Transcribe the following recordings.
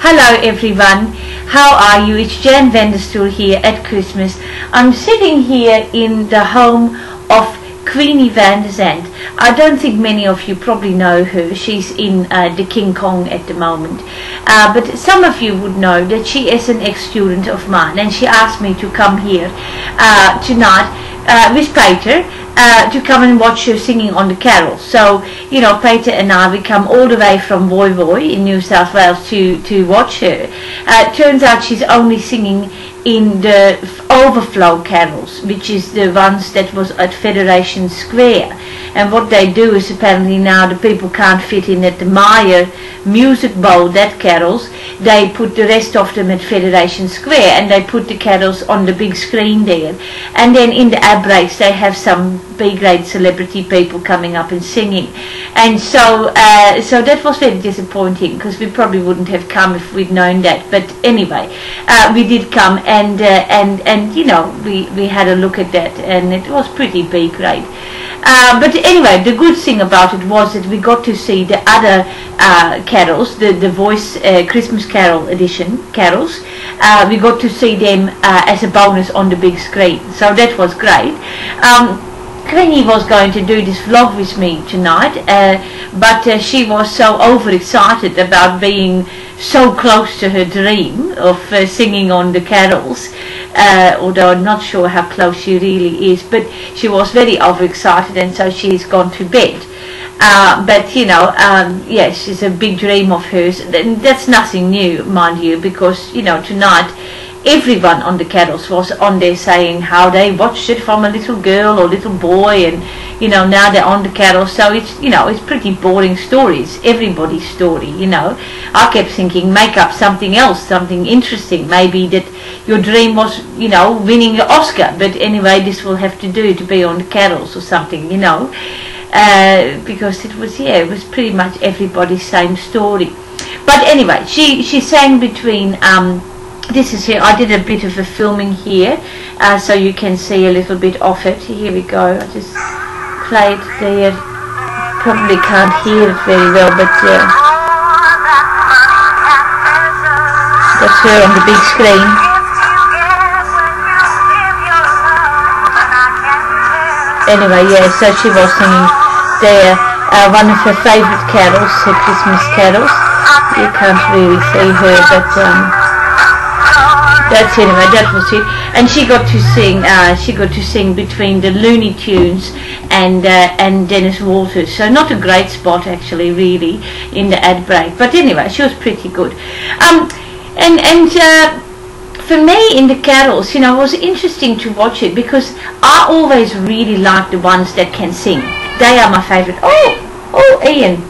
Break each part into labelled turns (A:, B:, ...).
A: Hello everyone, how are you? It's Fan de Stools here at Christmas. I'm sitting here in the home of Queenie Van der Zandt. I don't think many of you probably know her. She's in the King Kong at the moment. But some of you would know that she is an ex-student of mine, and she asked me to come here tonight with Peter to come and watch her singing on the carols. So, you know, Peter and I, we come all the way from Woy Woy in New South Wales to watch her. Turns out she's only singing in the overflow carols, which is the ones that was at Federation Square. And what they do is, apparently now the people can't fit in at the Meyer Music Bowl, that carols, they put the rest of them at Federation Square, and they put the carols on the big screen there. And then in the ad breaks they have some big-grade celebrity people coming up and singing. And so so that was very disappointing, because we probably wouldn't have come if we'd known that. But anyway, we did come, and you know, we had a look at that, and it was pretty B-grade. But anyway, the good thing about it was that we got to see the other carols, the Voice Christmas Carol edition carols. We got to see them as a bonus on the big screen, so that was great. Queenie was going to do this vlog with me tonight, but she was so overexcited about being so close to her dream of singing on the carols, although I'm not sure how close she really is, but she was very overexcited, and so she's gone to bed. But you know, yes, it's a big dream of hers. That's nothing new, mind you, because you know, tonight everyone on the carols was on there saying how they watched it from a little girl or little boy, and you know, now they're on the carols. So it's, you know, it's pretty boring stories, everybody's story, you know. I kept thinking, make up something else, something interesting, maybe that your dream was, you know, winning the Oscar, but anyway, this will have to do to be on the carols or something, you know, because it was, yeah, it was pretty much everybody's same story. But anyway, she sang between this is here. I did a bit of a filming here, so you can see a little bit of it. Here we go. I just play it there. Probably can't hear it very well, but that's her on the big screen. Anyway, yeah, so she was singing there one of her favourite carols, her Christmas carols. You can't really see her, but that's anyway, that was it. And she got to sing between the Looney Tunes and Dennis Walters. So not a great spot actually, really, in the ad break. But anyway, she was pretty good. For me, in the carols, you know, it was interesting to watch it, because I always really like the ones that can sing. They are my favourite. Oh, Ian.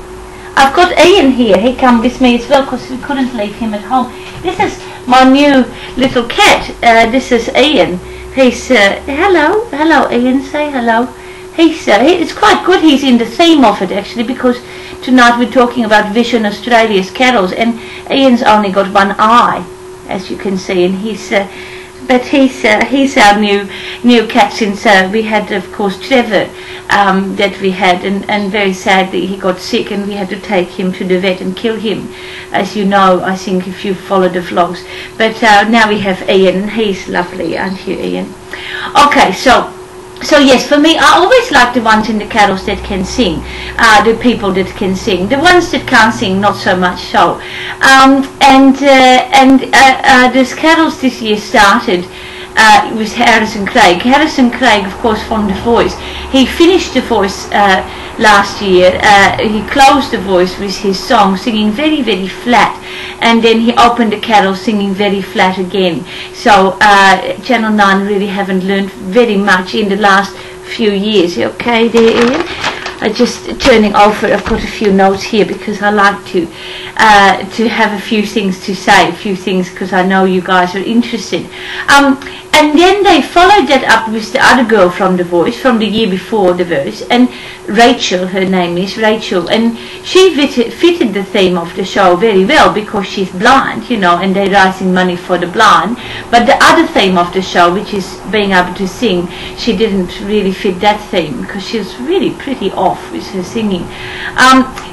A: I've got Ian here. He come with me as well, because we couldn't leave him at home. This is my new little cat. This is Ian. He's hello Ian, say hello. It's quite good. He's in the theme of it actually, because tonight we're talking about Vision Australia's carols, and Ian's only got one eye, as you can see, and he's our new cat since we had, of course, Trevor that we had, and very sadly he got sick, and we had to take him to the vet and kill him, as you know, I think, if you follow the vlogs. But now we have Ian, and he's lovely, aren't you, Ian? Okay, so yes, for me, I always like the ones in the carols that can sing, the people that can sing. The ones that can't sing, not so much so. These carols this year started with Harrison Craig. Harrison Craig, of course, from The Voice. He finished The Voice last year. He closed The Voice with his song, singing very, very flat, and then he opened the carol singing very flat again. So Channel 9 really haven't learned very much in the last few years. Okay there, Ian? I'm just turning over. I've got a few notes here, because I like to have a few things to say, a few things, because I know you guys are interested. And then they followed that up with the other girl from The Voice, from the year before The Voice, and Rachel, her name is Rachel, and she fitted the theme of the show very well, because she's blind, you know, and they're raising money for the blind. But the other theme of the show, which is being able to sing, she didn't really fit that theme, because she was really pretty off with her singing.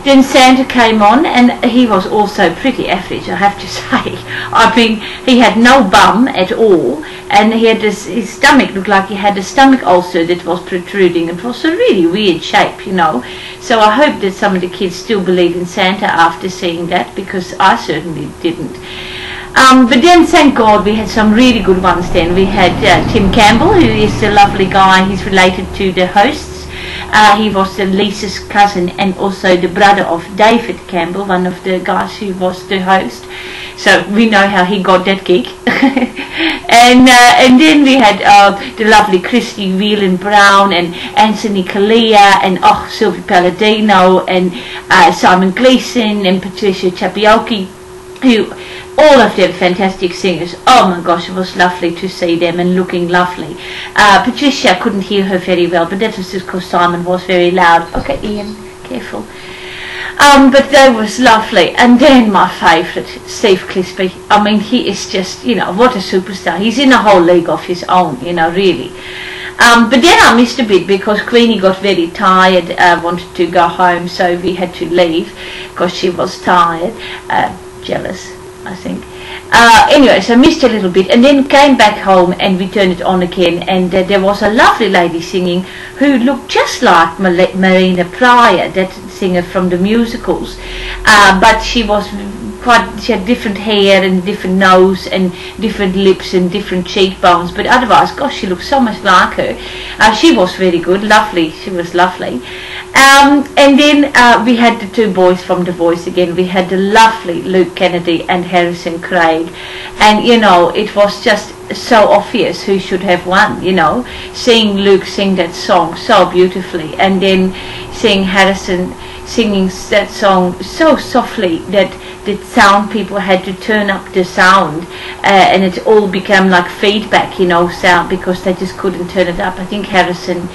A: Then Santa came on, and he was was also pretty average, I have to say. I mean, he had no bum at all, and he had his stomach looked like he had a stomach ulcer that was protruding. It was a really weird shape, you know. So I hope that some of the kids still believe in Santa after seeing that, because I certainly didn't. But then, thank God, we had some really good ones then. We had Tim Campbell, who is a lovely guy. He's related to the hosts. He was Lisa's cousin and also the brother of David Campbell, one of the guys who was the host. So we know how he got that gig. and then we had the lovely Christy Whelan-Browne and Anthony Kalia and Sylvie Palladino and Simon Gleason and Patricia Chapioki, who all of them fantastic singers. Oh my gosh, it was lovely to see them and looking lovely. Patricia, I couldn't hear her very well, but that was just because Simon was very loud. Okay, Ian, careful. But that was lovely. And then my favourite, Steve Clisby. I mean, he is just, you know, what a superstar. He's in a whole league of his own, you know, really. But then I missed a bit because Queenie got very tired, wanted to go home, so we had to leave because she was tired, jealous, I think. Anyway, so I missed a little bit and then came back home and we turned it on again, and there was a lovely lady singing who looked just like Marina Pryor, that singer from the musicals, but she was she had different hair and different nose and different lips and different cheekbones, but otherwise, gosh, she looked so much like her. She was very good, lovely, she was lovely. And then we had the two boys from The Voice again. We had the lovely Luke Kennedy and Harrison Craig, and you know, it was just so obvious who should have won, you know, seeing Luke sing that song so beautifully and then seeing Harrison singing that song so softly that the sound people had to turn up the sound, and it all became like feedback, you know, sound, because they just couldn't turn it up. I think Harrison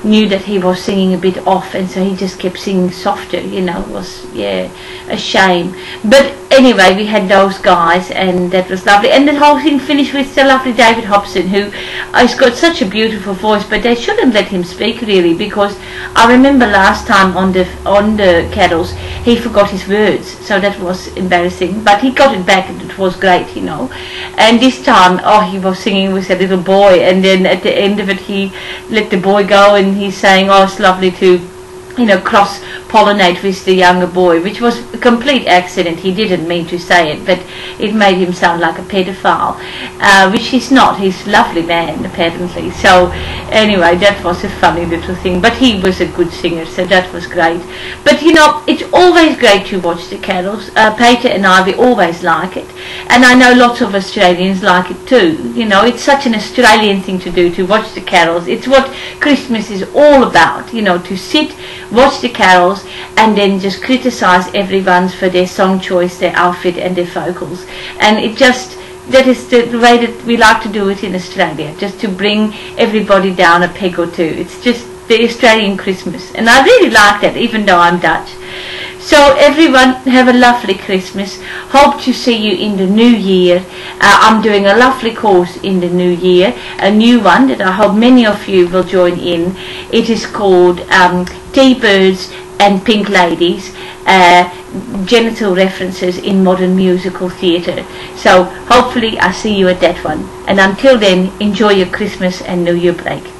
A: knew that he was singing a bit off, and so he just kept singing softer, you know. It was, yeah, a shame. But anyway, we had those guys and that was lovely, and the whole thing finished with the lovely David Hobson, who has got such a beautiful voice, but they shouldn't let him speak really, because I remember last time on the carols he forgot his words, so that was embarrassing, but he got it back and it was great, you know. And this time, he was singing with a little boy, and then at the end of it he let the boy go and he's saying, it's lovely to, you know, cross-pollinate with the younger boy, which was a complete accident. He didn't mean to say it, but it made him sound like a pedophile, which he's not. He's a lovely man, apparently. So anyway, that was a funny little thing. But he was a good singer, so that was great. But, you know, it's always great to watch the carols. Peter and I, we always like it. And I know lots of Australians like it too. You know, it's such an Australian thing to do, to watch the carols. It's what Christmas is all about, you know, to sit, watch the carols, and then just criticize everyone for their song choice, their outfit and their vocals. And it just, that is the way that we like to do it in Australia, just to bring everybody down a peg or two. It's just the Australian Christmas, and I really like that, even though I'm Dutch. So everyone, have a lovely Christmas. Hope to see you in the new year. I'm doing a lovely course in the new year, a new one that I hope many of you will join in. It is called T-Birds and Pink Ladies, genital references in modern musical theatre. So hopefully I see you at that one. And until then, enjoy your Christmas and New Year break.